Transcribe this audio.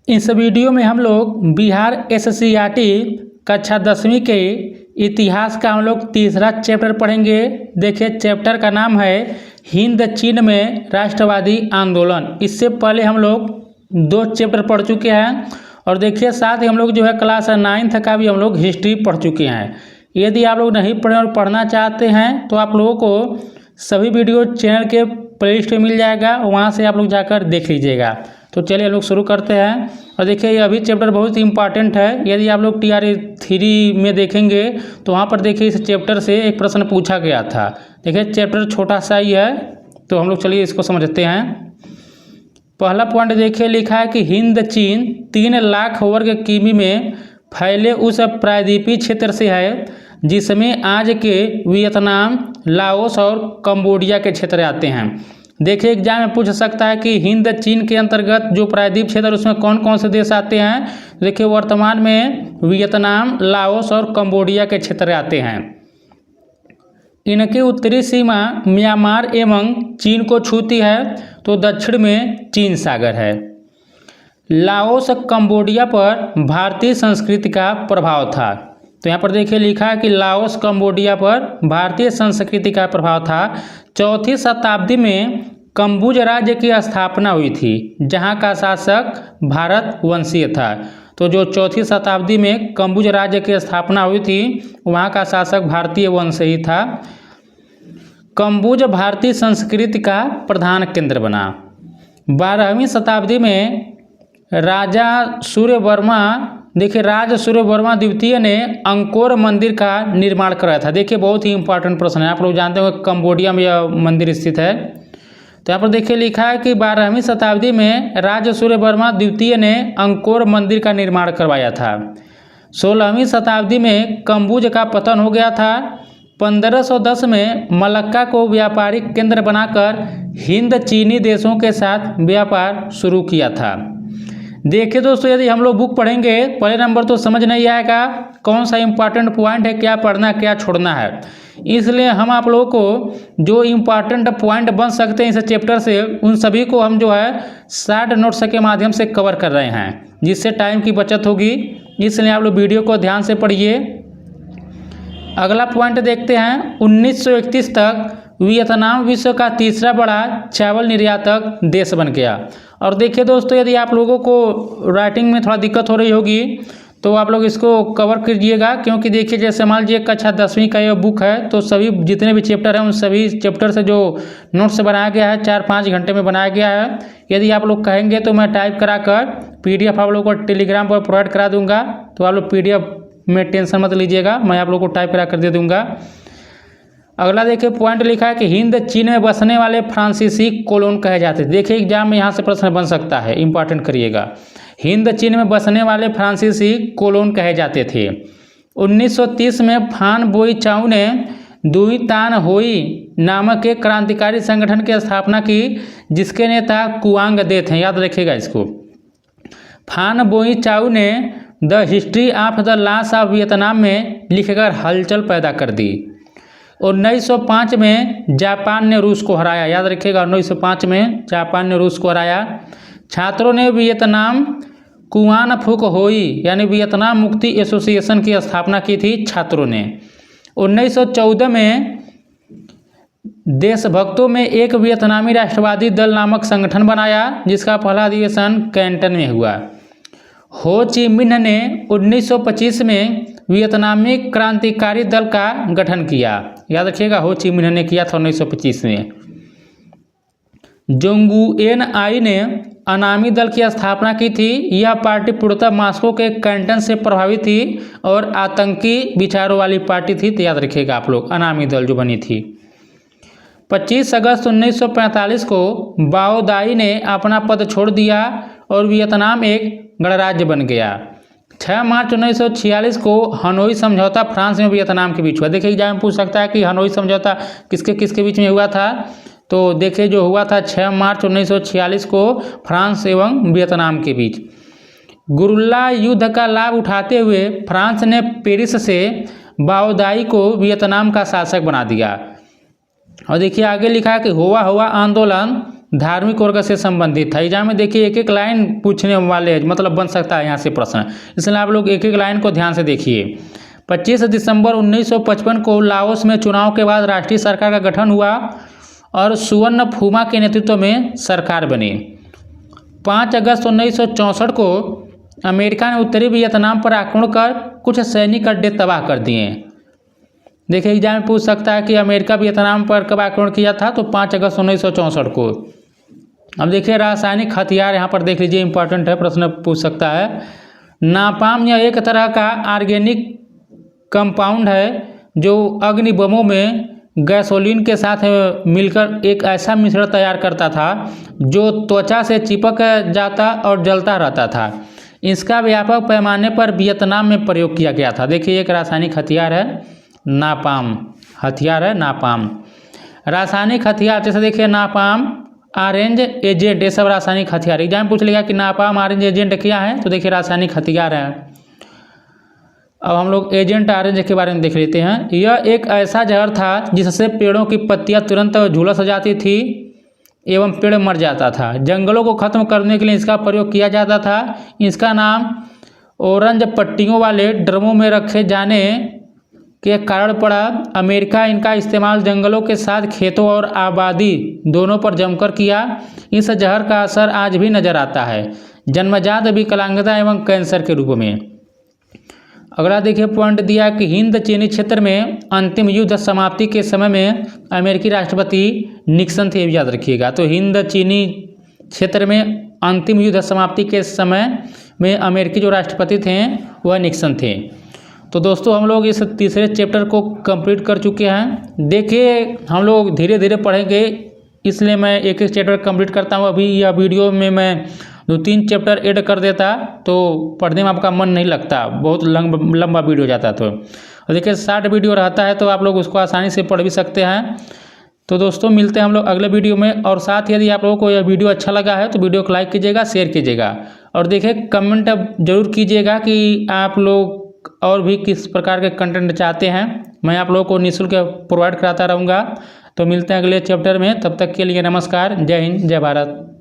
इस वीडियो में हम लोग बिहार एससीईआरटी कक्षा 10वीं के इतिहास का हम लोग तीसरा चैप्टर पढ़ेंगे। देखिए चैप्टर का नाम है हिंद चीन में राष्ट्रवादी आंदोलन। इससे पहले हम लोग 2 चैप्टर पढ़ चुके हैं और देखिए साथ ही हम लोग जो है क्लास 9th का भी हम लोग हिस्ट्री पढ़ चुके हैं। यदि आप लोग नहीं पढ़े और पढ़ना चाहते हैं तो आप लोगों को सभी वीडियो चैनल के प्लेलिस्ट में मिल जाएगा, वहाँ से आप लोग जाकर देख लीजिएगा। तो चलिए हम लोग शुरू करते हैं। और देखिए ये अभी चैप्टर बहुत ही इंपॉर्टेंट है। यदि आप लोग TRA 3 में देखेंगे तो वहाँ पर देखिए इस चैप्टर से एक प्रश्न पूछा गया था। देखिए चैप्टर छोटा सा ही है, तो हम लोग चलिए इसको समझते हैं। पहला पॉइंट देखिए लिखा है कि हिंद चीन 3 लाख वर्ग किमी में फैले उस प्रायद्वीपीय क्षेत्र से है जिसमें आज के वियतनाम, लाओस और कंबोडिया के क्षेत्र आते हैं। देखिए एग्जाम में पूछ सकता है कि हिंद चीन के अंतर्गत जो प्रायद्वीप क्षेत्र उसमें कौन कौन से देश आते हैं। देखिए वर्तमान में वियतनाम, लाओस और कंबोडिया के क्षेत्र आते हैं। इनकी उत्तरी सीमा म्यांमार एवं चीन को छूती है, तो दक्षिण में चीन सागर है। लाओस कंबोडिया पर भारतीय संस्कृति का प्रभाव था। तो यहाँ पर देखिए लिखा है कि लाओस कंबोडिया पर भारतीय संस्कृति का प्रभाव था। 4वीं शताब्दी में कंबुज राज्य की स्थापना हुई थी, जहाँ का शासक भारत वंशीय था। तो जो 4वीं शताब्दी में कंबुज राज्य की स्थापना हुई थी, वहाँ का शासक भारतीय वंशीय था। कंबुज भारतीय संस्कृति का प्रधान केंद्र बना। 12वीं शताब्दी में राजा सूर्यवर्मा, देखिए राजा सूर्यवर्मा द्वितीय ने अंकोर मंदिर का निर्माण कराया था। देखिए बहुत ही इंपॉर्टेंट प्रश्न है, आप लोग जानते होंगे कंबोडिया में यह मंदिर स्थित है। तो यहाँ पर देखिए लिखा है कि 12वीं शताब्दी में राजा सूर्यवर्मा द्वितीय ने अंकोर मंदिर का निर्माण करवाया था। 16वीं शताब्दी में कंबुज का पतन हो गया था। 1510 में मलक्का को व्यापारिक केंद्र बनाकर हिंद चीनी देशों के साथ व्यापार शुरू किया था। देखिए दोस्तों यदि हम लोग बुक पढ़ेंगे पहले नंबर तो समझ नहीं आएगा कौन सा इंपॉर्टेंट पॉइंट है, क्या पढ़ना क्या छोड़ना है। इसलिए हम आप लोगों को जो इंपॉर्टेंट पॉइंट बन सकते हैं इस चैप्टर से, उन सभी को हम जो है शॉर्ट नोट्स के माध्यम से कवर कर रहे हैं, जिससे टाइम की बचत होगी। इसलिए आप लोग वीडियो को ध्यान से पढ़िए। अगला पॉइंट देखते हैं। 1931 तक वियतनाम विश्व का तीसरा बड़ा चावल निर्यातक देश बन गया। और देखिए दोस्तों यदि आप लोगों को राइटिंग में थोड़ा दिक्कत हो रही होगी तो आप लोग इसको कवर कीजिएगा, क्योंकि देखिए जैसे मान लीजिए कक्षा 10वीं का यह बुक है, तो सभी जितने भी चैप्टर हैं उन सभी चैप्टर से जो नोट्स बनाया गया है 4-5 घंटे में बनाया गया है। यदि आप लोग कहेंगे तो मैं टाइप कराकर PDF आप लोगों को टेलीग्राम पर प्रोवाइड करा दूँगा, तो आप लोग PDF में टेंशन मत लीजिएगा, मैं आप लोगों को टाइप करा कर दे दूँगा। अगला देखिए पॉइंट लिखा है कि हिंद चीन में बसने वाले फ्रांसीसी कॉलोन कहे जाते थे। देखिए एग्जाम में यहाँ से प्रश्न बन सकता है, इंपॉर्टेंट करिएगा। हिंद चीन में बसने वाले फ्रांसीसी कॉलोन कहे जाते थे। 1930 में फान बोई चाउ ने दुई तान होई नामक एक क्रांतिकारी संगठन की स्थापना की, जिसके नेता कुआंग दे थे। याद रखिएगा इसको। फान बोई चाउ ने the history of the loss of Vietnam में लिखकर हलचल पैदा कर दी। 1905 में जापान ने रूस को हराया। याद रखिएगा 1905 में जापान ने रूस को हराया। छात्रों ने वियतनाम कुआन फुक होई यानी वियतनाम मुक्ति एसोसिएशन की स्थापना की थी छात्रों ने। 1914 में देशभक्तों में एक वियतनामी राष्ट्रवादी दल नामक संगठन बनाया, जिसका पहला अधिवेशन कैंटन में हुआ। हो ची मिन्ह ने 1925 में वियतनामी क्रांतिकारी दल का गठन किया। याद रखिएगा हो ची मिन्ह ने किया था 1925 में। जोंगुएन आई ने अनामी दल की स्थापना की थी। यह पार्टी पूर्णतः मॉस्को के कैंटन से प्रभावित थी और आतंकी विचारों वाली पार्टी थी। तो याद रखिएगा आप लोग अनामी दल जो बनी थी। 25 अगस्त 1945 को बाओ दाई ने अपना पद छोड़ दिया और वियतनाम एक गणराज्य बन गया। 6 मार्च 1946 को हनोई समझौता फ्रांस में वियतनाम के बीच हुआ। देखिए एग्जाम में पूछ सकता है कि हनोई समझौता किसके किसके बीच में हुआ था। तो देखिए जो हुआ था 6 मार्च 1946 को फ्रांस एवं वियतनाम के बीच। गुरिल्ला युद्ध का लाभ उठाते हुए फ्रांस ने पेरिस से बाओ दाई को वियतनाम का शासक बना दिया। और देखिए आगे लिखा है कि हुआ आंदोलन धार्मिक वर्ग से संबंधित था। एग्जाम में देखिए एक एक लाइन पूछने वाले मतलब बन सकता है यहाँ से प्रश्न, इसलिए आप लोग एक एक लाइन को ध्यान से देखिए। 25 दिसंबर 1955 को लाओस में चुनाव के बाद राष्ट्रीय सरकार का गठन हुआ और सुवर्ण फुमा के नेतृत्व में सरकार बनी। 5 अगस्त 1964 को अमेरिका ने उत्तरी वियतनाम पर आक्रमण कर कुछ सैनिक अड्डे तबाह कर दिए। देखिए एग्जाम में पूछ सकता है कि अमेरिका वियतनाम पर कब आक्रमण किया था, तो 5 अगस्त 1964 को। अब देखिए रासायनिक हथियार, यहाँ पर देख लीजिए, इंपॉर्टेंट है, प्रश्न पूछ सकता है। नापाम यह एक तरह का ऑर्गेनिक कंपाउंड है जो अग्नि बमों में गैसोलीन के साथ मिलकर एक ऐसा मिश्रण तैयार करता था जो त्वचा से चिपक जाता और जलता रहता था। इसका व्यापक पैमाने पर वियतनाम में प्रयोग किया गया था। देखिए एक रासायनिक हथियार है नापाम, हथियार है नापाम। रासायनिक हथियार जैसे देखिए नापाम, ऑरेंज एजेंट, ये सब रासायनिक हथियार। एग्जाम पूछ लेगा कि नापाम ऑरेंज एजेंट क्या है, तो देखिए रासायनिक हथियार है। अब हम लोग एजेंट ऑरेंज के बारे में देख लेते हैं। यह एक ऐसा जहर था जिससे पेड़ों की पत्तियां तुरंत झुलस जाती थी एवं पेड़ मर जाता था। जंगलों को खत्म करने के लिए इसका प्रयोग किया जाता था। इसका नाम ऑरेंज पट्टियों वाले ड्रमों में रखे जाने के कारण पड़ा। अमेरिका इनका इस्तेमाल जंगलों के साथ खेतों और आबादी दोनों पर जमकर किया। इस जहर का असर आज भी नजर आता है, जन्मजात विकलांगता एवं कैंसर के रूप में। अगला देखिए पॉइंट दिया कि हिंद चीनी क्षेत्र में अंतिम युद्ध समाप्ति के समय में अमेरिकी राष्ट्रपति निक्सन थे, याद रखिएगा। तो हिंद चीनी क्षेत्र में अंतिम युद्ध समाप्ति के समय में अमेरिकी जो राष्ट्रपति थे वह निक्सन थे। तो दोस्तों हम लोग इस तीसरे चैप्टर को कंप्लीट कर चुके हैं। देखिए हम लोग धीरे धीरे पढ़ेंगे, इसलिए मैं एक एक चैप्टर कंप्लीट करता हूँ। अभी यह वीडियो में मैं 2-3 चैप्टर ऐड कर देता तो पढ़ने में आपका मन नहीं लगता, बहुत लंबा वीडियो हो जाता। तो देखिए 60 वीडियो रहता है तो आप लोग उसको आसानी से पढ़ भी सकते हैं। तो दोस्तों मिलते हैं हम लोग अगले वीडियो में। और साथ ही यदि आप लोगों को यह वीडियो अच्छा लगा है तो वीडियो को लाइक कीजिएगा, शेयर कीजिएगा और देखिए कमेंट जरूर कीजिएगा कि आप लोग और भी किस प्रकार के कंटेंट चाहते हैं। मैं आप लोगों को निःशुल्क प्रोवाइड कराता रहूँगा। तो मिलते हैं अगले चैप्टर में, तब तक के लिए नमस्कार, जय हिंद, जय भारत।